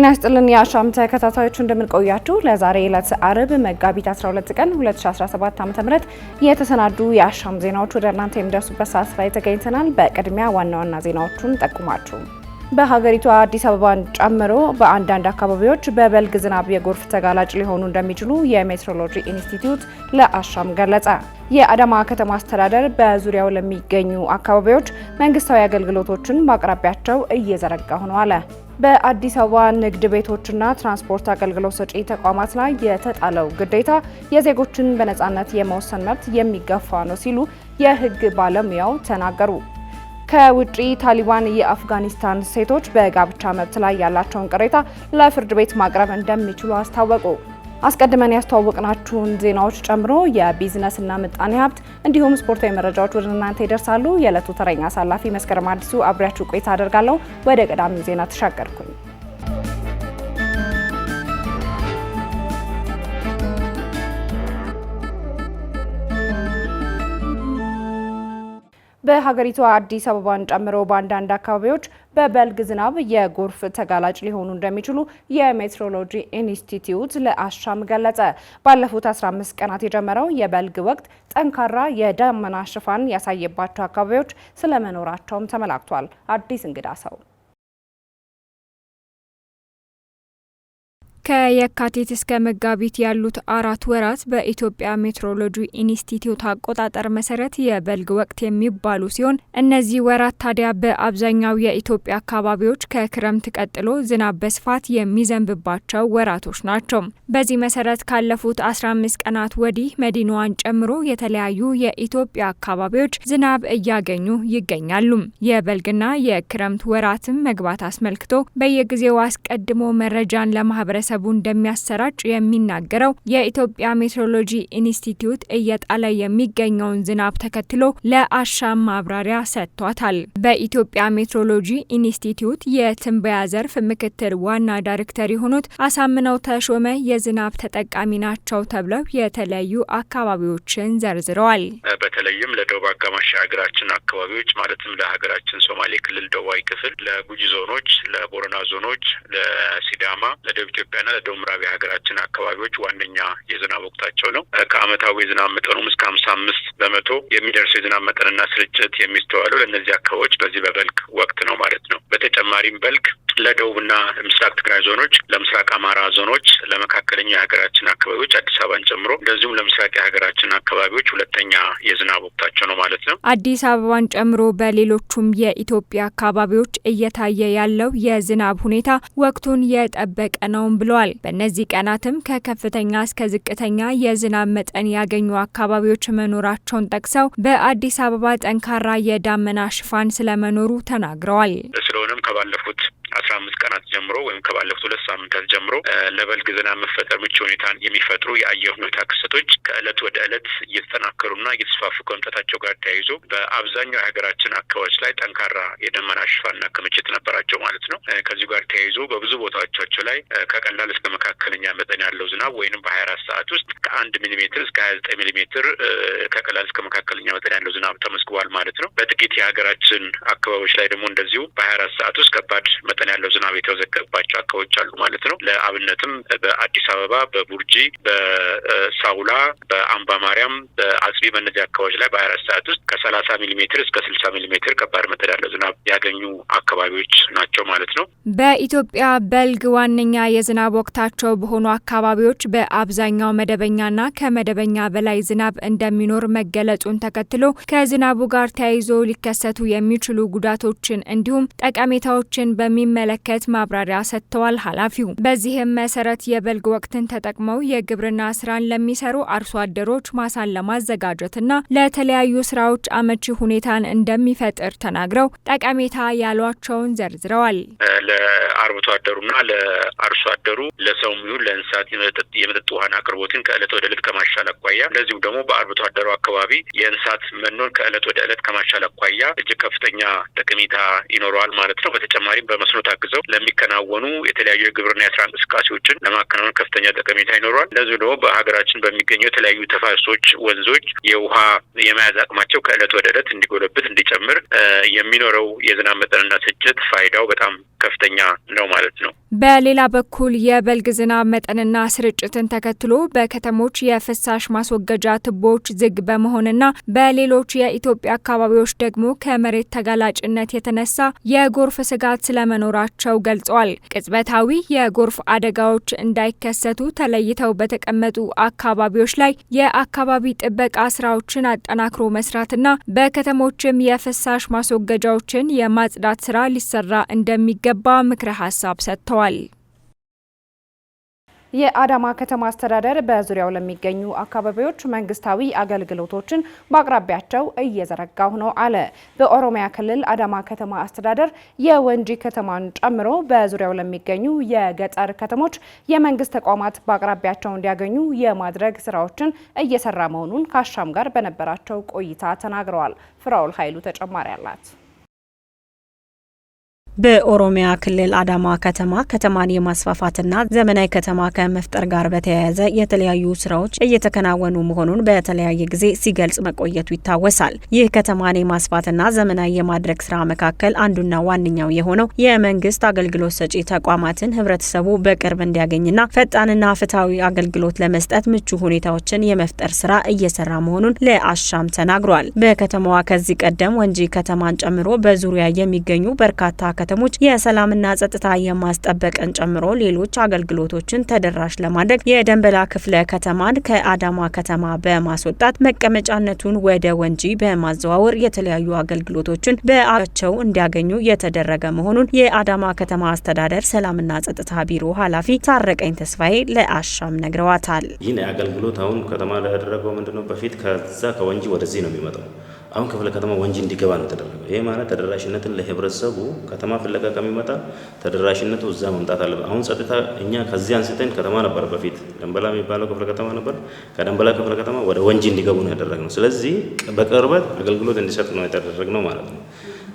ጤና ይስጥልን የአሻም ተከታታዮች እንደምን ቆያችሁ። ለዛሬ ዕለት አርብ መጋቢት 12 ቀን 2017 ዓ.ም የተሰናዱ የአሻም ዜናዎች ወደ እናንተ የሚደርሱበት ሰዓት ላይ ተገኝተናል። በቅድሚያ ዋና ዋና ዜናዎቹን ጠቁማችሁ በሀገሪቱ አዲስ አበባን ጨምሮ በአንዳንድ አካባቢዎች በበልግ ዝናብ የጎርፍ ተጋላጭ ሊሆኑ እንደሚችሉ የሜትሮሎጂ ኢንስቲትዩት ለአሻም ገለጸ። የአዳማ ከተማ አስተዳደር በዙሪያው ለሚገኙ አካባቢዎች መንግስታዊ አገልግሎቶችን በአቅራቢያቸው እየዘረጋ ሆኖ አለ። በአዲስ አበባ ንግድ ቤቶችና ትራንስፖርት አገልግሎት ሰጪ ተቋማት ላይ የተጣለው ግዴታ የዜጎችን በነፃነት የመወሰን መብት የሚገፋ ነው ሲሉ የህግ ባለሙያው ተናገሩ። ከውጪ ታሊባን የአፍጋኒስታን ሴቶች በጋብቻ መብት ላይ ያላቸውን ቅሬታ ለፍርድ ቤት ማቅረብ እንደሚችሉ አስታወቁ። አስቀድመን ያስተዋወቅናችሁን ዜናዎች ጨምሮ የቢዝነስና ምጣኔ ሀብት እንዲሁም ስፖርታዊ መረጃዎች ወደ እናንተ ይደርሳሉ። የዕለቱ ተረኛ አሳላፊ መስከረም አዲሱ አብሬያችሁ ቆይታ አደርጋለሁ። ወደ ቀዳሚው ዜና ተሻገርኩኝ። በሀገሪቱ አዲስ አበባን ጨምሮ በአንዳንድ አካባቢዎች በበልግ ዝናብ የጎርፍ ተጋላጭ ሊሆኑ እንደሚችሉ የሜትሮሎጂ ኢንስቲትዩት ለአሻም ገለጸ። ባለፉት 15 ቀናት የጀመረው የበልግ ወቅት ጠንካራ የደመና ሽፋን ያሳየባቸው አካባቢዎች ስለመኖራቸውም ተመላክቷል። አዲስ እንግዳ ሰው ከየካቲት እስከ መጋቢት ያሉት 4 ወራት በኢትዮጵያ ሜትሮሎጂ ኢንስቲትዩት አቆጣጠር መሰረት የበልግ ወቅት የሚባሉ ሲሆን እነዚህ ወራት ታዲያ በአብዛኛው የኢትዮጵያ አካባቢዎች ከክረምት ቀጥሎ ዝናብ በስፋት የሚዘንብባቸው ወራቶች ናቸው። በዚህ መሰረት ካለፉት 15 ቀናት ወዲህ መዲናዋን ጨምሮ የተለያዩ የኢትዮጵያ አካባቢዎች ዝናብ እያገኙ ይገኛሉ። የበልግና የክረምት ወራትም መግባት አስመልክቶ በየጊዜው አስቀድሞ መረጃን ለማህበረሰቡ እንደሚያሰራጭ የሚናገረው የኢትዮጵያ ሜትሮሎጂ ኢንስቲትዩት እየጣለ የሚገኘውን ዝናብ ተከትሎ ለአሻም ማብራሪያ ሰጥቷታል። በኢትዮጵያ ሜትሮሎጂ ኢንስቲትዩት የትንበያ ዘርፍ ምክትል ዋና ዳይሬክተር የሆኑት አሳምነው ተሾመ የዝናብ ተጠቃሚ ናቸው ተብለው የተለያዩ አካባቢዎችን ዘርዝረዋል። በተለይም ለደቡብ አጋማሽ ሀገራችን አካባቢዎች ማለትም ለሀገራችን ሶማሌ ክልል ደቡባዊ ክፍል፣ ለጉጂ ዞኖች፣ ለቦረና ዞኖች፣ ለሲዳማ፣ ለደቡብ ኢትዮጵያና ለደቡብ ምዕራብ ሀገራችን አካባቢዎች ዋነኛ የዝናብ ወቅታቸው ነው። ከአመታዊ የዝናብ መጠኑም እስከ 55 በመቶ የሚደርሱ የዝናብ መጠንና ስርጭት የሚስተዋለው ለእነዚህ አካባቢዎች በዚህ በበልግ ወቅት ነው ማለት ነው። በተጨማሪም በልግ ለደቡብና ምስራቅ ትግራይ ዞኖች፣ ለምስራቅ አማራ ዞኖች፣ ለመካከለኛ የሀገራችን አካባቢዎች አዲስ አበባን ጨምሮ እንደዚሁም ለምስራቅ የሀገራችን አካባቢዎች ሁለተኛ የዝናብ ወቅታቸው ነው ማለት ነው። አዲስ አበባን ጨምሮ በሌሎቹም የኢትዮጵያ አካባቢዎች እየታየ ያለው የዝናብ ሁኔታ ወቅቱን የጠበቀ ነው ብለዋል። በእነዚህ ቀናትም ከከፍተኛ እስከ ዝቅተኛ የዝናብ መጠን ያገኙ አካባቢዎች መኖራቸውን ጠቅሰው በአዲስ አበባ ጠንካራ የዳመና ሽፋን ስለመኖሩ ተናግረዋል። ስለሆነም ከባለፉት 15 ቀናት ጀምሮ ወይም ከባለፉት 2 ሳምንታት ጀምሮ ለበልግ ዝናብ መፈጠር ምቹ ሁኔታን የሚፈጥሩ የአየር ሁኔታ ክስተቶች ከእለት ወደ እለት እየተጠናከሩና እየተስፋፉ ከመምጣታቸው ጋር ተያይዞ በአብዛኛው የሀገራችን አካባቢዎች ላይ ጠንካራ የደመና ሽፋንና ክምችት ነበራቸው ማለት ነው። ከዚህ ጋር ተያይዞ በብዙ ቦታዎቻቸው ላይ ከቀላል እስከ መካከለኛ መጠን ያለው ዝናብ ወይንም በ24 ሰዓት ውስጥ ከ1 ሚሊሜትር እስከ 29 ሚሊሜትር ከቀላል እስከ መካከለኛ መጠን ያለው ዝናብ ተመዝግቧል ማለት ነው። በጥቂት የሀገራችን አካባቢዎች ላይ ደግሞ እንደዚሁ በ24 ሰዓት ውስጥ ከባድ መጠን ያለው ዝናብ የተዘገባቸው አካባቢዎች አሉ ማለት ነው። ለአብነትም በአዲስ አበባ፣ በቡርጂ፣ በሳውላ፣ በአምባ ማርያም፣ በአጽቢ በእነዚህ አካባቢዎች ላይ በ24 ሰዓት ውስጥ ከ30 ሚሊሜትር እስከ 60 ሚሊሜትር ከባድ መጠን ያለው ዝናብ ያገኙ አካባቢዎች ናቸው ማለት ነው። በኢትዮጵያ በልግ ዋነኛ የዝናብ ወቅታቸው በሆኑ አካባቢዎች በአብዛኛው መደበኛና ከመደበኛ በላይ ዝናብ እንደሚኖር መገለጹን ተከትሎ ከዝናቡ ጋር ተያይዞ ሊከሰቱ የሚችሉ ጉዳቶችን እንዲሁም ጠቀሜታዎችን በሚመለከት ማብራሪያ ሰጥተዋል ኃላፊው። በዚህም መሰረት የበልግ ወቅትን ተጠቅመው የግብርና ስራን ለሚሰሩ አርሶ አደሮች ማሳን ለማዘጋጀትና ለተለያዩ ስራዎች አመቺ ሁኔታን እንደሚፈጥር ተናግረው ጠቀሜታ ያሏቸውን ዘርዝረዋል። ለአርብቶ አደሩና ለአርሶ አደሩ ለሰውም ይሁን ለእንስሳት የመጠጥ ውሃን አቅርቦትን ከእለት ወደ እለት ከማሻል አኳያ እንደዚሁም ደግሞ በአርብቶ አደሩ አካባቢ የእንስሳት መኖን ከእለት ወደ እለት ከማሻል አኳያ እጅግ ከፍተኛ ጠቀሜታ ይኖረዋል ማለት ነው። በተጨማሪም በመስኖ በቴክኖሎጂ ታግዘው ለሚከናወኑ የተለያዩ የግብርና የስራ እንቅስቃሴዎችን ለማከናወን ከፍተኛ ጠቀሜታ ይኖረዋል። እንደዚሁ ደግሞ በሀገራችን በሚገኙ የተለያዩ ተፋሰሶች፣ ወንዞች የውሃ የመያዝ አቅማቸው ከእለት ወደ እለት እንዲጎለብት እንዲጨምር የሚኖረው የዝናብ መጠንና ስርጭት ፋይዳው በጣም ከፍተኛ ነው ማለት ነው። በሌላ በኩል የበልግ ዝናብ መጠንና ስርጭትን ተከትሎ በከተሞች የፍሳሽ ማስወገጃ ቱቦዎች ዝግ በመሆንና በሌሎች የኢትዮጵያ አካባቢዎች ደግሞ ከመሬት ተጋላጭነት የተነሳ የጎርፍ ስጋት ስለመኖራቸው ገልጸዋል። ቅጽበታዊ የጎርፍ አደጋዎች እንዳይከሰቱ ተለይተው በተቀመጡ አካባቢዎች ላይ የአካባቢ ጥበቃ ስራዎችን አጠናክሮ መስራትና በከተሞችም የፍሳሽ ማስወገጃዎችን የማጽዳት ስራ ሊሰራ እንደሚገባ ምክረ ሀሳብ ሰጥተዋል። የአዳማ ከተማ አስተዳደር በዙሪያው ለሚገኙ አካባቢዎች መንግስታዊ አገልግሎቶችን በአቅራቢያቸው እየዘረጋሁ ነው አለ። በኦሮሚያ ክልል አዳማ ከተማ አስተዳደር የወንጂ ከተማን ጨምሮ በዙሪያው ለሚገኙ የገጠር ከተሞች የመንግስት ተቋማት በአቅራቢያቸው እንዲያገኙ የማድረግ ስራዎችን እየሰራ መሆኑን ከአሻም ጋር በነበራቸው ቆይታ ተናግረዋል። ፍራውል ኃይሉ ተጨማሪ አላት። በኦሮሚያ ክልል አዳማ ከተማን የማስፋፋትና ዘመናዊ ከተማ ከመፍጠር ጋር በተያያዘ የተለያዩ ስራዎች እየተከናወኑ መሆኑን በተለያየ ጊዜ ሲገልጽ መቆየቱ ይታወሳል። ይህ ከተማን የማስፋትና ዘመናዊ የማድረግ ስራ መካከል አንዱና ዋነኛው የሆነው የመንግስት አገልግሎት ሰጪ ተቋማትን ህብረተሰቡ በቅርብ እንዲያገኝና ፈጣንና ፍትሐዊ አገልግሎት ለመስጠት ምቹ ሁኔታዎችን የመፍጠር ስራ እየሰራ መሆኑን ለአሻም ተናግሯል። በከተማዋ ከዚህ ቀደም ወንጂ ከተማን ጨምሮ በዙሪያ የሚገኙ በርካታ ከተሞች የሰላምና ጸጥታ የማስጠበቅን ጨምሮ ሌሎች አገልግሎቶችን ተደራሽ ለማድረግ የደንበላ ክፍለ ከተማን ከአዳማ ከተማ በማስወጣት መቀመጫነቱን ወደ ወንጂ በማዘዋወር የተለያዩ አገልግሎቶችን በአቸው እንዲያገኙ የተደረገ መሆኑን የአዳማ ከተማ አስተዳደር ሰላምና ጸጥታ ቢሮ ኃላፊ ታረቀኝ ተስፋዬ ለአሻም ነግረዋታል። ይህን አገልግሎት አሁን ከተማ ላይ ያደረገው ምንድነው? በፊት ከዛ ከወንጂ ወደዚህ ነው የሚመጣው። አሁን ክፍለ ከተማ ወንጂ እንዲገባ ነው ተደረገው። ይሄ ማለት ተደራሽነትን ለህብረተሰቡ ከተማ ፍለጋ ከሚመጣ ተደራሽነቱ እዛ መምጣት አለበት። አሁን ጸጥታ እኛ ከዚህ አንስተን ከተማ ነበር በፊት ደንበላ የሚባለው ክፍለ ከተማ ነበር። ከደንበላ ክፍለ ከተማ ወደ ወንጂ እንዲገቡ ነው ያደረግነው። ስለዚህ በቅርበት አገልግሎት እንዲሰጥ ነው ያደረግነው ማለት ነው።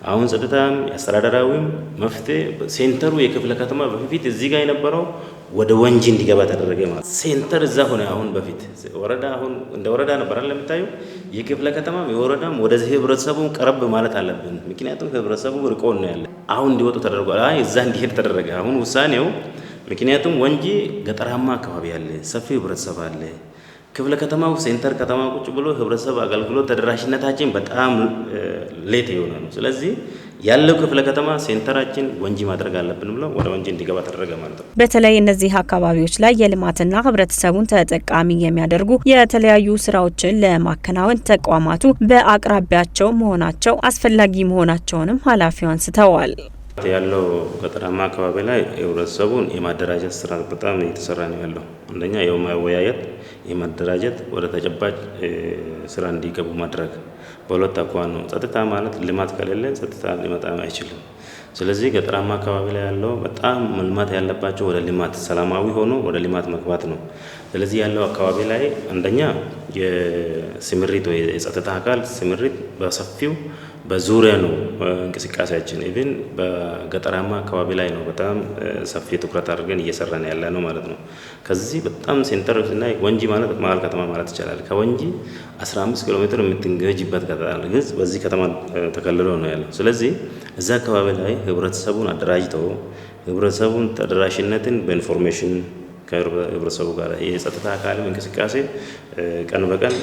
አሁን ጸጥታም አስተዳደራዊም መፍትሄ ሴንተሩ የክፍለ ከተማ በፊት እዚህ ጋር የነበረው ወደ ወንጂ እንዲገባ ተደረገ ማለት ሴንተር እዛ ሆነ። አሁን በፊት ወረዳ አሁን እንደ ወረዳ ነበር አይደል የምታየው። የክፍለ ከተማም የወረዳም ወደዚህ ህብረተሰቡን ቀረብ ማለት አለብን። ምክንያቱም ህብረተሰቡ ርቆ ነው ያለ። አሁን እንዲወጡ ተደርጓል። እዛ እንዲሄድ ተደረገ አሁን ውሳኔው። ምክንያቱም ወንጂ ገጠራማ አካባቢ ያለ ሰፊ ህብረተሰብ አለ። ክፍለ ከተማው ሴንተር ከተማ ቁጭ ብሎ ህብረተሰብ አገልግሎት ተደራሽነታችን በጣም ሌት የሆነ ነው። ስለዚህ ያለው ክፍለ ከተማ ሴንተራችን ወንጂ ማድረግ አለብን ብሎ ወደ ወንጂ እንዲገባ ተደረገ ማለት ነው። በተለይ እነዚህ አካባቢዎች ላይ የልማትና ህብረተሰቡን ተጠቃሚ የሚያደርጉ የተለያዩ ስራዎችን ለማከናወን ተቋማቱ በአቅራቢያቸው መሆናቸው አስፈላጊ መሆናቸውንም ኃላፊው አንስተዋል። ያለው ገጠራማ አካባቢ ላይ ህብረተሰቡን የማደራጀት ስራ በጣም እየተሰራ ነው ያለው። አንደኛ የማወያየት የማደራጀት ወደ ተጨባጭ ስራ እንዲገቡ ማድረግ በሁለት አኳኋን ነው። ጸጥታ ማለት ልማት ከሌለ ጸጥታ ሊመጣ አይችልም። ስለዚህ ገጠራማ አካባቢ ላይ ያለው በጣም መልማት ያለባቸው ወደ ልማት ሰላማዊ ሆኖ ወደ ልማት መግባት ነው። ስለዚህ ያለው አካባቢ ላይ አንደኛ የስምሪት ወይ የጸጥታ አካል ስምሪት በሰፊው በዙሪያ ነው እንቅስቃሴያችን። ኢቭን በገጠራማ አካባቢ ላይ ነው በጣም ሰፊ ትኩረት አድርገን እየሰራን ያለ ነው ማለት ነው። ከዚህ በጣም ሴንተር እና ወንጂ ማለት መሀል ከተማ ማለት ይቻላል። ከወንጂ 15 ኪሎ ሜትር የምትገጅበት ከተማ ግዝ በዚህ ከተማ ተከልሎ ነው ያለው። ስለዚህ እዛ አካባቢ ላይ ህብረተሰቡን አደራጅተው ህብረተሰቡን ተደራሽነትን በኢንፎርሜሽን ከህብረተሰቡ ጋር የጸጥታ አካልም እንቅስቃሴ ቀን በቀን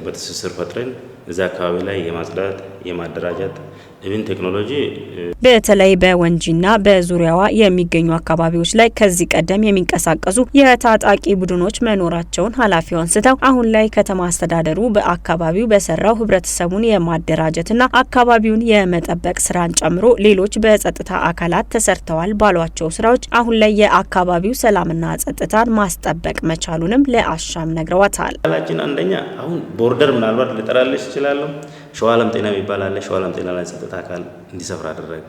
በትስስር ፈጥረን እዛ አካባቢ ላይ የማጽዳት የማደራጀት ኢቭን ቴክኖሎጂ በተለይ በወንጂና በዙሪያዋ የሚገኙ አካባቢዎች ላይ ከዚህ ቀደም የሚንቀሳቀሱ የታጣቂ ቡድኖች መኖራቸውን ኃላፊው አንስተው አሁን ላይ ከተማ አስተዳደሩ በአካባቢው በሰራው ህብረተሰቡን የማደራጀትና አካባቢውን የመጠበቅ ስራን ጨምሮ ሌሎች በጸጥታ አካላት ተሰርተዋል ባሏቸው ስራዎች አሁን ላይ የአካባቢው ሰላምና ጸጥታን ማስጠበቅ መቻሉንም ለአሻም ነግረዋታል። አንደኛ አሁን ቦርደር ምናልባት ልጠራለች ይችላል። ሸዋለም ጤና የሚባል አለ። ሸዋለም ጤና ላይ ጸጥታ አካል እንዲሰፍር አደረገ።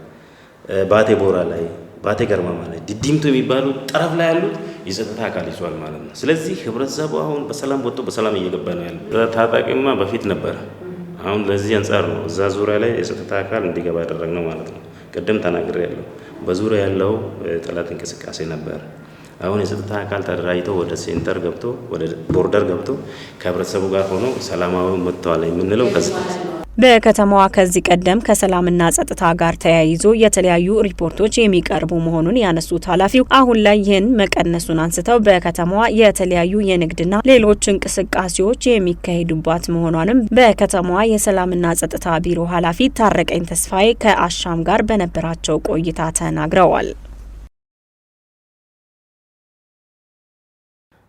ባቴ ቦራ ላይ ባቴ ገርማማ ላይ ዲዲምቱ የሚባሉ ጠረፍ ላይ ያሉት የጸጥታ አካል ይዟል ማለት ነው። ስለዚህ ህብረተሰቡ አሁን በሰላም ወጥቶ በሰላም እየገባ ነው ያለው። ታጣቂማ በፊት ነበር። አሁን ለዚህ አንጻር ነው እዛ ዙሪያ ላይ የጸጥታ አካል እንዲገባ ያደረግነው ማለት ነው። ቅድም ተናግሬ ያለው በዙሪያ ያለው ጠላት እንቅስቃሴ ነበር። አሁን የጸጥታ አካል ተደራጅተው ወደ ሴንተር ገብቶ ወደ ቦርደር ገብቶ ከህብረተሰቡ ጋር ሆኖ ሰላማዊ መጥተዋል የምንለው ከዚህ በከተማዋ ከዚህ ቀደም ከሰላምና ጸጥታ ጋር ተያይዞ የተለያዩ ሪፖርቶች የሚቀርቡ መሆኑን ያነሱት ኃላፊው አሁን ላይ ይህን መቀነሱን አንስተው በከተማዋ የተለያዩ የንግድና ሌሎች እንቅስቃሴዎች የሚካሄዱባት መሆኗንም በከተማዋ የሰላምና ጸጥታ ቢሮ ኃላፊ ታረቀኝ ተስፋዬ ከአሻም ጋር በነበራቸው ቆይታ ተናግረዋል።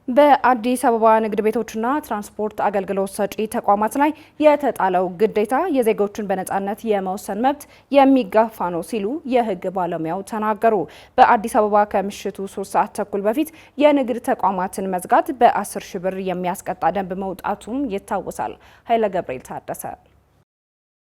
በአዲስ አበባ ንግድ ቤቶችና ትራንስፖርት አገልግሎት ሰጪ ተቋማት ላይ የተጣለው ግዴታ የዜጎችን በነጻነት የመወሰን መብት የሚጋፋ ነው ሲሉ የሕግ ባለሙያው ተናገሩ። በአዲስ አበባ ከምሽቱ 3 ሰዓት ተኩል በፊት የንግድ ተቋማትን መዝጋት በ10 ሺህ ብር የሚያስቀጣ ደንብ መውጣቱም ይታወሳል። ኃይለ ገብርኤል ታደሰ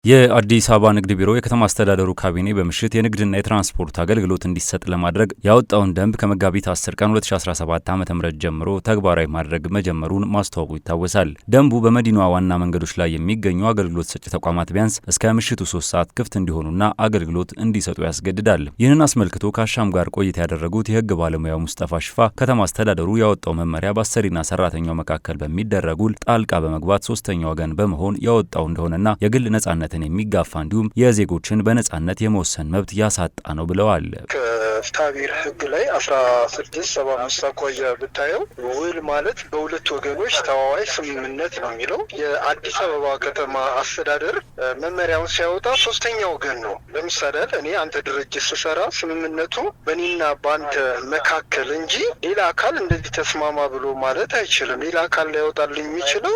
የአዲስ አበባ ንግድ ቢሮ የከተማ አስተዳደሩ ካቢኔ በምሽት የንግድና የትራንስፖርት አገልግሎት እንዲሰጥ ለማድረግ ያወጣውን ደንብ ከመጋቢት 10 ቀን 2017 ዓ.ም ጀምሮ ተግባራዊ ማድረግ መጀመሩን ማስታወቁ ይታወሳል። ደንቡ በመዲናዋ ዋና መንገዶች ላይ የሚገኙ አገልግሎት ሰጪ ተቋማት ቢያንስ እስከ ምሽቱ 3 ሰዓት ክፍት እንዲሆኑና አገልግሎት እንዲሰጡ ያስገድዳል። ይህንን አስመልክቶ ከአሻም ጋር ቆይታ ያደረጉት የህግ ባለሙያው ሙስጠፋ ሽፋ ከተማ አስተዳደሩ ያወጣው መመሪያ በአሰሪና ሰራተኛው መካከል በሚደረጉ ጣልቃ በመግባት ሶስተኛ ወገን በመሆን ያወጣው እንደሆነና የግል ነጻነት የሚጋፋ እንዲሁም የዜጎችን በነጻነት የመወሰን መብት ያሳጣ ነው ብለዋል። ከፍትሐብሔር ህግ ላይ 1675 አኳያ ብታየው ውል ማለት በሁለት ወገኖች ተዋዋይ ስምምነት ነው የሚለው። የአዲስ አበባ ከተማ አስተዳደር መመሪያውን ሲያወጣ ሶስተኛ ወገን ነው። ለምሳሌ እኔ አንተ ድርጅት ስሰራ ስምምነቱ በእኔና በአንተ መካከል እንጂ ሌላ አካል እንደዚህ ተስማማ ብሎ ማለት አይችልም። ሌላ አካል ሊያወጣልኝ የሚችለው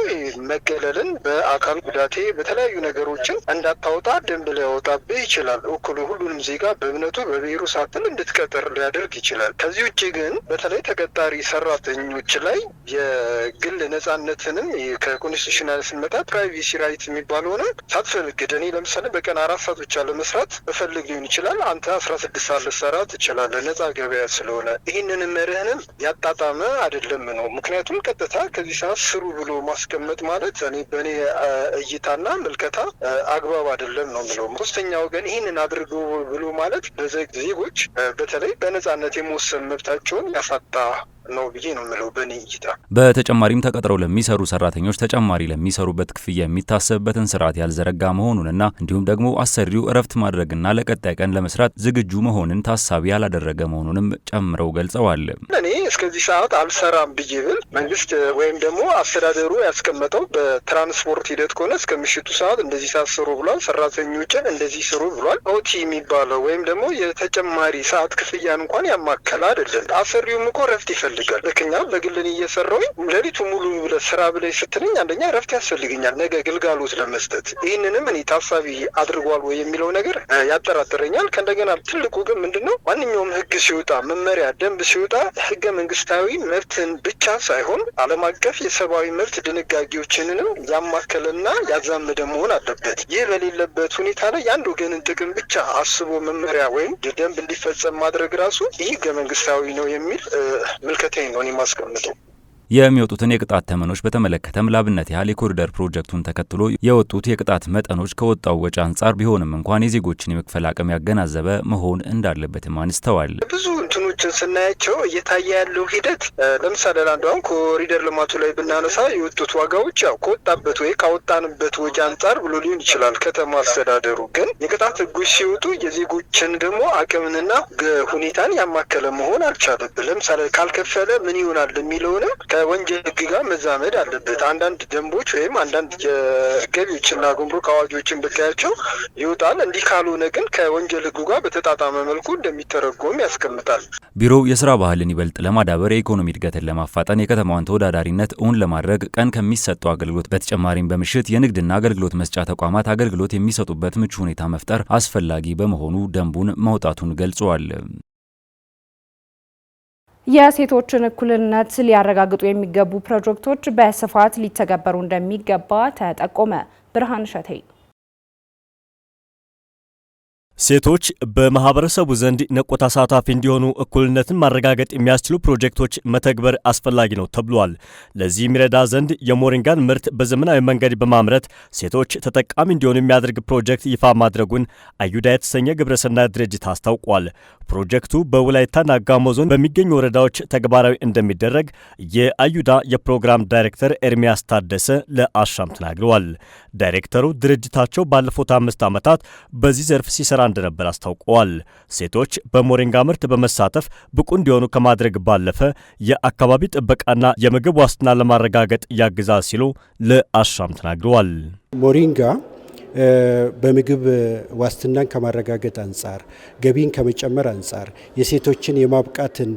መገለልን፣ በአካል ጉዳቴ፣ በተለያዩ ነገሮችን እንዳታወጣ ደንብ ሊያወጣብህ ይችላል። እኩል ሁሉንም ዜጋ በእምነቱ በብሔሩ ሳትል እንድትቀጥር ሊያደርግ ይችላል። ከዚህ ውጭ ግን በተለይ ተቀጣሪ ሰራተኞች ላይ የግል ነጻነትንም ከኮንስቲቱሽናል ስንመጣ ፕራይቬሲ ራይት የሚባለውን ሳትፈልግ እኔ ለምሳሌ በቀን 4 ሰዓት ብቻ ለመስራት እፈልግ ሊሆን ይችላል። አንተ 16 ሰዓት ልትሰራ ትችላለህ። ነጻ ገበያ ስለሆነ ይህንን መርህንም ያጣጣመ አይደለም ነው። ምክንያቱም ቀጥታ ከዚህ ሰዓት ስሩ ብሎ ማስቀመጥ ማለት እኔ በእኔ እይታና ምልከታ አግባብ አይደለም ነው የሚለው። ሶስተኛ ወገን ይህንን አድርጎ ብሎ ማለት ዜጎች በተለይ በነጻነት የመወሰን መብታቸውን ያሳጣ ነው ብዬ ነው የምለው በእኔ እይታ። በተጨማሪም ተቀጥረው ለሚሰሩ ሰራተኞች ተጨማሪ ለሚሰሩበት ክፍያ የሚታሰብበትን ስርዓት ያልዘረጋ መሆኑንና እንዲሁም ደግሞ አሰሪው እረፍት ማድረግና ለቀጣይ ቀን ለመስራት ዝግጁ መሆንን ታሳቢ ያላደረገ መሆኑንም ጨምረው ገልጸዋል። እኔ እስከዚህ ሰዓት አልሰራም ብዬ ብል መንግስት ወይም ደግሞ አስተዳደሩ ያስቀመጠው በትራንስፖርት ሂደት ከሆነ እስከ ምሽቱ ሰዓት እንደዚህ ሰዓት ስሩ ብሏል። ሰራተኞችን እንደዚህ ስሩ ብሏል። ኦቲ የሚባለው ወይም ደግሞ የተጨማሪ ሰዓት ክፍያን እንኳን ያማከለ አይደለም። አሰሪውም እኮ እረፍት ይፈልጋል። ልክኛ በግልን እየሰራሁኝ ሌሊቱ ሙሉ ስራ ብለኝ ስትለኝ አንደኛ እረፍት ያስፈልገኛል ነገ ግልጋሎት ለመስጠት። ይህንንም እኔ ታሳቢ አድርጓል ወይ የሚለው ነገር ያጠራጥረኛል። ከእንደገና ትልቁ ግን ምንድነው ማንኛውም ህግ ሲወጣ መመሪያ፣ ደንብ ሲወጣ ህገ መንግስታዊ መብትን ብቻ ሳይሆን ዓለም አቀፍ የሰብአዊ መብት ድንጋጌዎችንንም ያማከለና ያዛመደ መሆን አለበት። ይህ በሌለበት ሁኔታ ላይ የአንድ ወገንን ጥቅም ብቻ አስቦ መመሪያ ወይም ደንብ እንዲፈጸም ማድረግ ራሱ ይህ ህገ መንግስታዊ ነው የሚል ምልከታዬ ነው የማስቀምጠው። የሚወጡትን የቅጣት ተመኖች በተመለከተም ላብነት ያህል የኮሪደር ፕሮጀክቱን ተከትሎ የወጡት የቅጣት መጠኖች ከወጣው ወጪ አንጻር ቢሆንም እንኳን የዜጎችን የመክፈል አቅም ያገናዘበ መሆን እንዳለበትም አንስተዋል። ብዙ እንትኖችን ስናያቸው እየታየ ያለው ሂደት ለምሳሌ አንዷን ኮሪደር ልማቱ ላይ ብናነሳ የወጡት ዋጋዎች ያው ከወጣበት ወይ ካወጣንበት ወጪ አንጻር ብሎ ሊሆን ይችላል። ከተማ አስተዳደሩ ግን የቅጣት ህጎች ሲወጡ የዜጎችን ደግሞ አቅምንና ሁኔታን ያማከለ መሆን አልቻለብን። ለምሳሌ ካልከፈለ ምን ይሆናል የሚለውንም ከወንጀል ህግ ጋር መዛመድ አለበት። አንዳንድ ደንቦች ወይም አንዳንድ የገቢዎችና ጉምሩክ አዋጆችን ብታያቸው ይወጣል። እንዲህ ካልሆነ ግን ከወንጀል ህጉ ጋር በተጣጣመ መልኩ እንደሚተረጎም ያስቀምጣል። ቢሮው የስራ ባህልን ይበልጥ ለማዳበር የኢኮኖሚ እድገትን ለማፋጠን የከተማዋን ተወዳዳሪነት እውን ለማድረግ ቀን ከሚሰጠው አገልግሎት በተጨማሪም በምሽት የንግድና አገልግሎት መስጫ ተቋማት አገልግሎት የሚሰጡበት ምቹ ሁኔታ መፍጠር አስፈላጊ በመሆኑ ደንቡን ማውጣቱን ገልጿል። የሴቶችን እኩልነት ሊያረጋግጡ የሚገቡ ፕሮጀክቶች በስፋት ሊተገበሩ እንደሚገባ ተጠቆመ። ብርሃን ሸቴ ሴቶች በማህበረሰቡ ዘንድ ንቁ ተሳታፊ እንዲሆኑ እኩልነትን ማረጋገጥ የሚያስችሉ ፕሮጀክቶች መተግበር አስፈላጊ ነው ተብሏል። ለዚህ የሚረዳ ዘንድ የሞሪንጋን ምርት በዘመናዊ መንገድ በማምረት ሴቶች ተጠቃሚ እንዲሆኑ የሚያደርግ ፕሮጀክት ይፋ ማድረጉን አዩዳ የተሰኘ ግብረሰናይ ድርጅት አስታውቋል። ፕሮጀክቱ በወላይታና ጋሞ ዞን በሚገኙ ወረዳዎች ተግባራዊ እንደሚደረግ የአዩዳ የፕሮግራም ዳይሬክተር ኤርሚያስ ታደሰ ለአሻም ተናግረዋል። ዳይሬክተሩ ድርጅታቸው ባለፉት 5 ዓመታት በዚህ ዘርፍ ሲሰራ እንደነበር አስታውቀዋል። ሴቶች በሞሪንጋ ምርት በመሳተፍ ብቁ እንዲሆኑ ከማድረግ ባለፈ የአካባቢ ጥበቃና የምግብ ዋስትና ለማረጋገጥ ያግዛል ሲሉ ለአሻም ተናግረዋል። ሞሪንጋ በምግብ ዋስትናን ከማረጋገጥ አንጻር፣ ገቢን ከመጨመር አንጻር፣ የሴቶችን የማብቃትን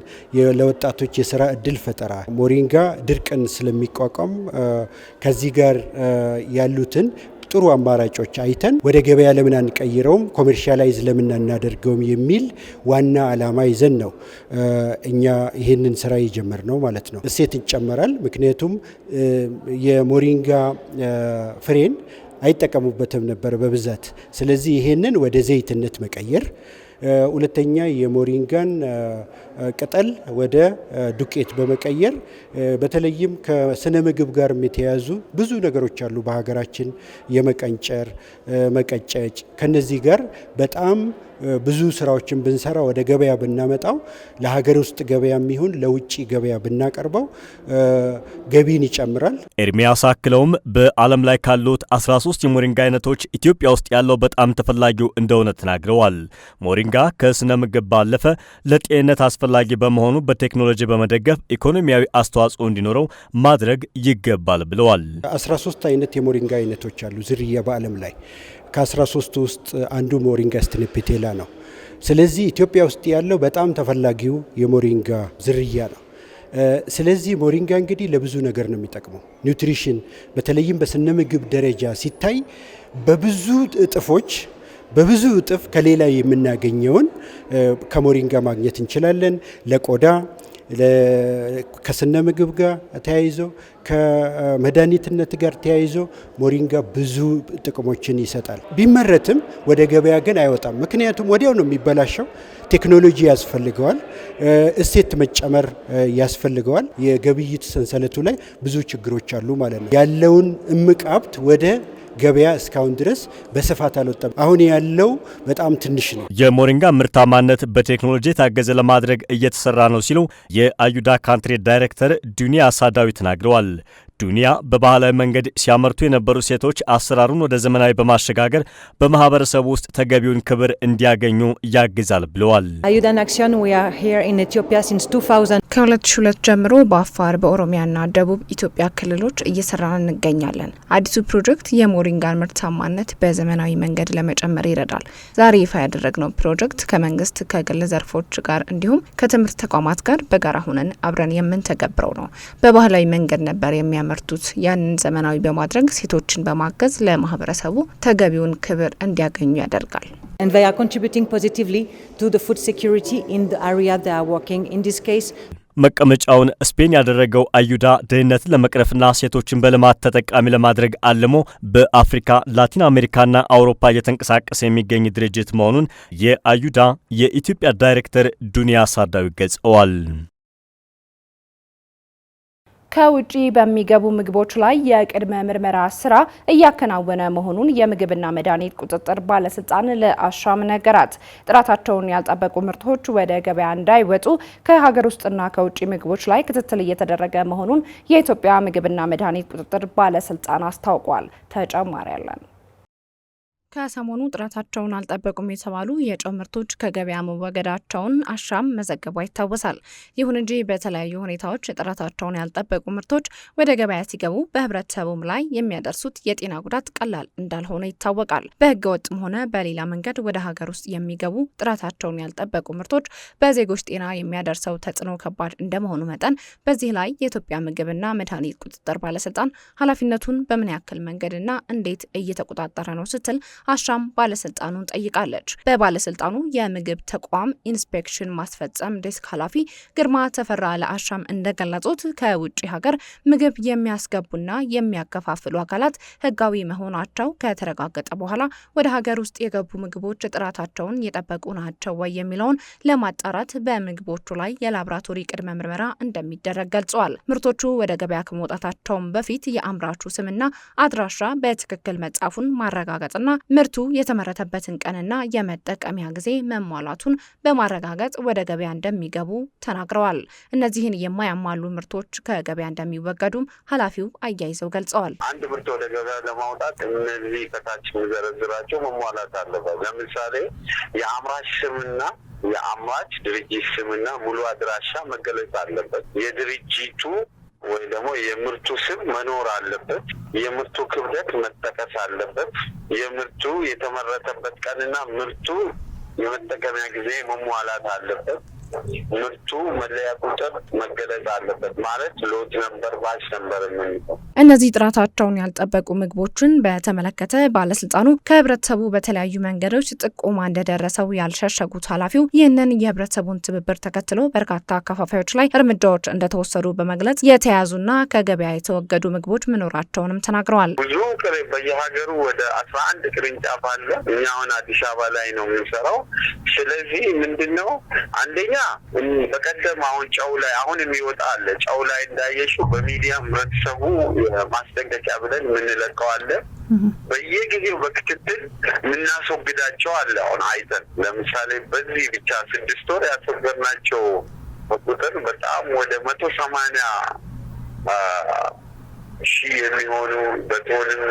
ለወጣቶች የስራ እድል ፈጠራ ሞሪንጋ ድርቅን ስለሚቋቋም ከዚህ ጋር ያሉትን ጥሩ አማራጮች አይተን ወደ ገበያ ለምን አንቀይረውም፣ ኮሜርሻላይዝ ለምን አናደርገውም የሚል ዋና ዓላማ ይዘን ነው እኛ ይህንን ስራ የጀመርነው ማለት ነው። እሴት ይጨመራል። ምክንያቱም የሞሪንጋ ፍሬን አይጠቀሙበትም ነበር በብዛት። ስለዚህ ይሄንን ወደ ዘይትነት መቀየር፣ ሁለተኛ የሞሪንጋን ቅጠል ወደ ዱቄት በመቀየር በተለይም ከስነ ምግብ ጋር የተያዙ ብዙ ነገሮች አሉ በሀገራችን የመቀንጨር፣ መቀጨጭ። ከነዚህ ጋር በጣም ብዙ ስራዎችን ብንሰራ ወደ ገበያ ብናመጣው ለሀገር ውስጥ ገበያም ይሁን ለውጭ ገበያ ብናቀርበው ገቢን ይጨምራል። ኤርሚያስ አክለውም በዓለም ላይ ካሉት 13 የሞሪንጋ አይነቶች ኢትዮጵያ ውስጥ ያለው በጣም ተፈላጊው እንደሆነ ተናግረዋል። ሞሪንጋ ከስነ ምግብ ባለፈ ለጤንነት አስፈላጊ በመሆኑ በቴክኖሎጂ በመደገፍ ኢኮኖሚያዊ አስተዋጽኦ እንዲኖረው ማድረግ ይገባል ብለዋል። 13 አይነት የሞሪንጋ አይነቶች አሉ ዝርያ በዓለም ላይ። ከ13 ውስጥ አንዱ ሞሪንጋ ስትንፒቴላ ነው። ስለዚህ ኢትዮጵያ ውስጥ ያለው በጣም ተፈላጊው የሞሪንጋ ዝርያ ነው። ስለዚህ ሞሪንጋ እንግዲህ ለብዙ ነገር ነው የሚጠቅመው። ኒውትሪሽን በተለይም በስነ ምግብ ደረጃ ሲታይ በብዙ እጥፍ ከሌላ የምናገኘውን ከሞሪንጋ ማግኘት እንችላለን። ለቆዳ ከስነ ምግብ ጋር ተያይዞ ከመድኃኒትነት ጋር ተያይዞ ሞሪንጋ ብዙ ጥቅሞችን ይሰጣል። ቢመረትም ወደ ገበያ ግን አይወጣም። ምክንያቱም ወዲያው ነው የሚበላሸው። ቴክኖሎጂ ያስፈልገዋል፣ እሴት መጨመር ያስፈልገዋል። የግብይት ሰንሰለቱ ላይ ብዙ ችግሮች አሉ ማለት ነው። ያለውን እምቅ ሀብት ወደ ገበያ እስካሁን ድረስ በስፋት አልወጣም። አሁን ያለው በጣም ትንሽ ነው። የሞሪንጋ ምርታማነት በቴክኖሎጂ የታገዘ ለማድረግ እየተሰራ ነው ሲሉ የአዩዳ ካንትሪ ዳይሬክተር ዱኒያ ሳዳዊ ተናግረዋል። ዱኒያ በባህላዊ መንገድ ሲያመርቱ የነበሩ ሴቶች አሰራሩን ወደ ዘመናዊ በማሸጋገር በማህበረሰቡ ውስጥ ተገቢውን ክብር እንዲያገኙ ያግዛል ብለዋል። ከ2002 ጀምሮ በአፋር በኦሮሚያና ደቡብ ኢትዮጵያ ክልሎች እየሰራን እንገኛለን። አዲሱ ፕሮጀክት የሞሪንጋን ምርታማነት በዘመናዊ መንገድ ለመጨመር ይረዳል። ዛሬ ይፋ ያደረግነው ፕሮጀክት ከመንግስት ከግል ዘርፎች ጋር እንዲሁም ከትምህርት ተቋማት ጋር በጋራ ሆነን አብረን የምንተገብረው ነው። በባህላዊ መንገድ ነበር የሚያመርቱት። ያንን ዘመናዊ በማድረግ ሴቶችን በማገዝ ለማህበረሰቡ ተገቢውን ክብር እንዲያገኙ ያደርጋል። And they are contributing positively to the food security in the area they are working. In this case, መቀመጫውን ስፔን ያደረገው አዩዳ ድህነትን ለመቅረፍና ሴቶችን በልማት ተጠቃሚ ለማድረግ አልሞ በአፍሪካ፣ ላቲን አሜሪካና አውሮፓ እየተንቀሳቀሰ የሚገኝ ድርጅት መሆኑን የአዩዳ የኢትዮጵያ ዳይሬክተር ዱኒያ ሳዳዊ ገልጸዋል። ከውጪ በሚገቡ ምግቦች ላይ የቅድመ ምርመራ ስራ እያከናወነ መሆኑን የምግብና መድኃኒት ቁጥጥር ባለስልጣን ለአሻም ነገራት። ጥራታቸውን ያልጠበቁ ምርቶች ወደ ገበያ እንዳይወጡ ከሀገር ውስጥና ከውጪ ምግቦች ላይ ክትትል እየተደረገ መሆኑን የኢትዮጵያ ምግብና መድኃኒት ቁጥጥር ባለስልጣን አስታውቋል። ተጨማሪ ያለን ከሰሞኑ ጥራታቸውን አልጠበቁም የተባሉ የጨው ምርቶች ከገበያ መወገዳቸውን አሻም መዘገቧ ይታወሳል። ይሁን እንጂ በተለያዩ ሁኔታዎች ጥራታቸውን ያልጠበቁ ምርቶች ወደ ገበያ ሲገቡ በህብረተሰቡም ላይ የሚያደርሱት የጤና ጉዳት ቀላል እንዳልሆነ ይታወቃል። በህገ ወጥም ሆነ በሌላ መንገድ ወደ ሀገር ውስጥ የሚገቡ ጥራታቸውን ያልጠበቁ ምርቶች በዜጎች ጤና የሚያደርሰው ተጽዕኖ ከባድ እንደመሆኑ መጠን በዚህ ላይ የኢትዮጵያ ምግብና መድኃኒት ቁጥጥር ባለስልጣን ኃላፊነቱን በምን ያክል መንገድና እንዴት እየተቆጣጠረ ነው ስትል አሻም ባለስልጣኑን ጠይቃለች። በባለስልጣኑ የምግብ ተቋም ኢንስፔክሽን ማስፈጸም ዴስክ ኃላፊ ግርማ ተፈራ ለአሻም እንደገለጹት ከውጭ ሀገር ምግብ የሚያስገቡና የሚያከፋፍሉ አካላት ህጋዊ መሆናቸው ከተረጋገጠ በኋላ ወደ ሀገር ውስጥ የገቡ ምግቦች ጥራታቸውን የጠበቁ ናቸው ወይ የሚለውን ለማጣራት በምግቦቹ ላይ የላብራቶሪ ቅድመ ምርመራ እንደሚደረግ ገልጸዋል። ምርቶቹ ወደ ገበያ ከመውጣታቸውም በፊት የአምራቹ ስምና አድራሻ በትክክል መጻፉን ማረጋገጥና ምርቱ የተመረተበትን ቀንና የመጠቀሚያ ጊዜ መሟላቱን በማረጋገጥ ወደ ገበያ እንደሚገቡ ተናግረዋል። እነዚህን የማያሟሉ ምርቶች ከገበያ እንደሚወገዱም ኃላፊው አያይዘው ገልጸዋል። አንድ ምርት ወደ ገበያ ለማውጣት እነዚህ ከታች የሚዘረዝራቸው መሟላት አለበት። ለምሳሌ የአምራች ስምና የአምራች ድርጅት ስምና ሙሉ አድራሻ መገለጽ አለበት። የድርጅቱ ወይ ደግሞ የምርቱ ስም መኖር አለበት። የምርቱ ክብደት መጠቀስ አለበት። የምርቱ የተመረተበት ቀንና ምርቱ የመጠቀሚያ ጊዜ መሟላት አለበት። ምርቱ መለያ ቁጥር መገለጽ አለበት። ማለት ሎት ነምበር፣ ባች ነምበር የሚባለው እነዚህ ጥራታቸውን ያልጠበቁ ምግቦችን በተመለከተ ባለስልጣኑ ከህብረተሰቡ በተለያዩ መንገዶች ጥቆማ እንደደረሰው ያልሸሸጉት ኃላፊው ይህንን የህብረተሰቡን ትብብር ተከትሎ በርካታ አከፋፋዮች ላይ እርምጃዎች እንደተወሰዱ በመግለጽ የተያዙና ከገበያ የተወገዱ ምግቦች መኖራቸውንም ተናግረዋል። ብዙ በየሀገሩ ወደ 11 ቅርንጫፍ አለ። እኛ አሁን አዲስ አበባ ላይ ነው የምንሰራው። ስለዚህ ምንድነው አንደኛ በቀደም አሁን ጨው ላይ አሁን የሚወጣ አለ። ጨው ላይ እንዳየሽው በሚዲያ ህብረተሰቡ ማስጠንቀቂያ ብለን የምንለቀው አለ። በየጊዜው በክትትል የምናስወግዳቸው አለ። አሁን አይተን ለምሳሌ በዚህ ብቻ 6 ወር ያስወገድናቸው ቁጥር በጣም ወደ 180 ሺህ የሚሆኑ በቶንም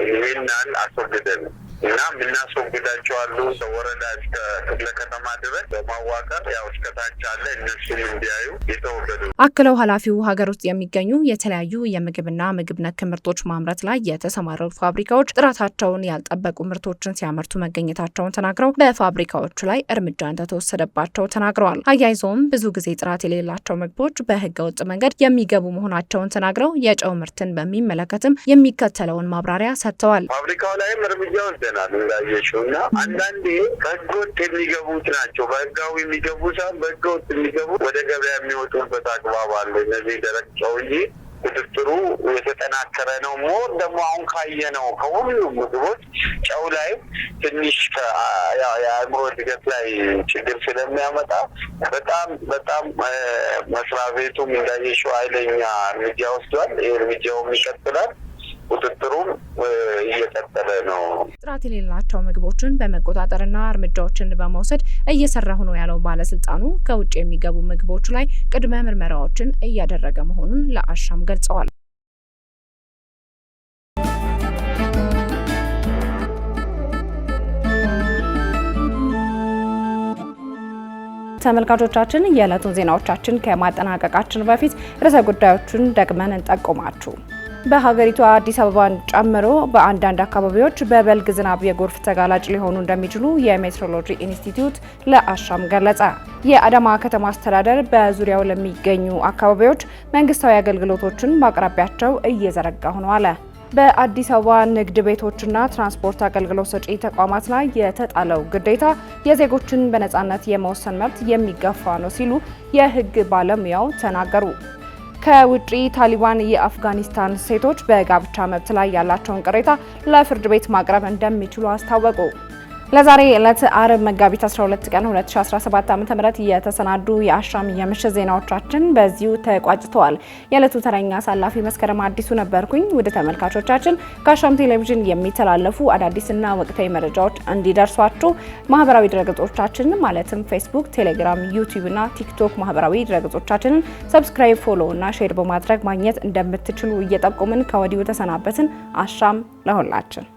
ይሄናል አስወግደን እና የምናስወግዳቸው አሉ። ከወረዳ እስከ ክፍለ ከተማ ድረስ በማዋቀር ያው እስከታች አለ። እነሱም እንዲያዩ የተወገዱ አክለው ኃላፊው ሀገር ውስጥ የሚገኙ የተለያዩ የምግብና ምግብ ነክ ምርቶች ማምረት ላይ የተሰማሩ ፋብሪካዎች ጥራታቸውን ያልጠበቁ ምርቶችን ሲያመርቱ መገኘታቸውን ተናግረው በፋብሪካዎቹ ላይ እርምጃ እንደተወሰደባቸው ተናግረዋል። አያይዘውም ብዙ ጊዜ ጥራት የሌላቸው ምግቦች በህገ ወጥ መንገድ የሚገቡ መሆናቸውን ተናግረው የጨው ምርትን በሚመለከትም የሚከተለውን ማብራሪያ ሰጥተዋል። ፋብሪካው ላይም እርምጃ ወስደናል እንዳየሽው እና አንዳንዴ ከህገወጥ የሚገቡት ናቸው። በህጋዊ የሚገቡ ሳይሆን በህገወጥ የሚገቡ ወደ ገበያ የሚወጡበት አግባብ አለ። እነዚህ ደረቅ ጨው እንጂ ቁጥጥሩ የተጠናከረ ነው። ሞር ደግሞ አሁን ካየነው ከሁሉም ምግቦች ጨው ላይ ትንሽ የአእምሮ እድገት ላይ ችግር ስለሚያመጣ በጣም መስሪያ ቤቱም እንዳየሽው ኃይለኛ እርምጃ ወስዷል። ይህ እርምጃውም ይቀጥላል። ቁጥጥሩም እየቀጠለ ነው። ጥራት የሌላቸው ምግቦችን በመቆጣጠርና እርምጃዎችን በመውሰድ እየሰራሁ ነው ያለው ባለስልጣኑ ከውጭ የሚገቡ ምግቦች ላይ ቅድመ ምርመራዎችን እያደረገ መሆኑን ለአሻም ገልጸዋል። ተመልካቾቻችን የዕለቱን ዜናዎቻችን ከማጠናቀቃችን በፊት ርዕሰ ጉዳዮችን ደግመን እንጠቁማችሁ። በሀገሪቷ አዲስ አበባን ጨምሮ በአንዳንድ አካባቢዎች በበልግ ዝናብ የጎርፍ ተጋላጭ ሊሆኑ እንደሚችሉ የሜትሮሎጂ ኢንስቲትዩት ለአሻም ገለጸ። የአዳማ ከተማ አስተዳደር በዙሪያው ለሚገኙ አካባቢዎች መንግስታዊ አገልግሎቶችን በአቅራቢያቸው እየዘረጋሁ ነው አለ። በአዲስ አበባ ንግድ ቤቶችና ትራንስፖርት አገልግሎት ሰጪ ተቋማት ላይ የተጣለው ግዴታ የዜጎችን በነጻነት የመወሰን መብት የሚገፋ ነው ሲሉ የህግ ባለሙያው ተናገሩ። ከውጪ ታሊባን የአፍጋኒስታን ሴቶች በጋብቻ መብት ላይ ያላቸውን ቅሬታ ለፍርድ ቤት ማቅረብ እንደሚችሉ አስታወቁ። ለዛሬ ዕለት አርብ መጋቢት 12 ቀን 2017 ዓ.ም የተሰናዱ የአሻም የምሽት ዜናዎቻችን በዚሁ ተቋጭተዋል። የዕለቱ ተረኛ አሳላፊ መስከረም አዲሱ ነበርኩኝ። ወደ ተመልካቾቻችን ከአሻም ቴሌቪዥን የሚተላለፉ አዳዲስና ወቅታዊ መረጃዎች እንዲደርሷችሁ ማህበራዊ ድረገጾቻችን ማለትም ፌስቡክ፣ ቴሌግራም፣ ዩቲዩብ እና ቲክቶክ ማህበራዊ ድረገጾቻችንን ሰብስክራይብ፣ ፎሎ እና ሼር በማድረግ ማግኘት እንደምትችሉ እየጠቆምን ከወዲሁ ተሰናበትን። አሻም ለሁላችን!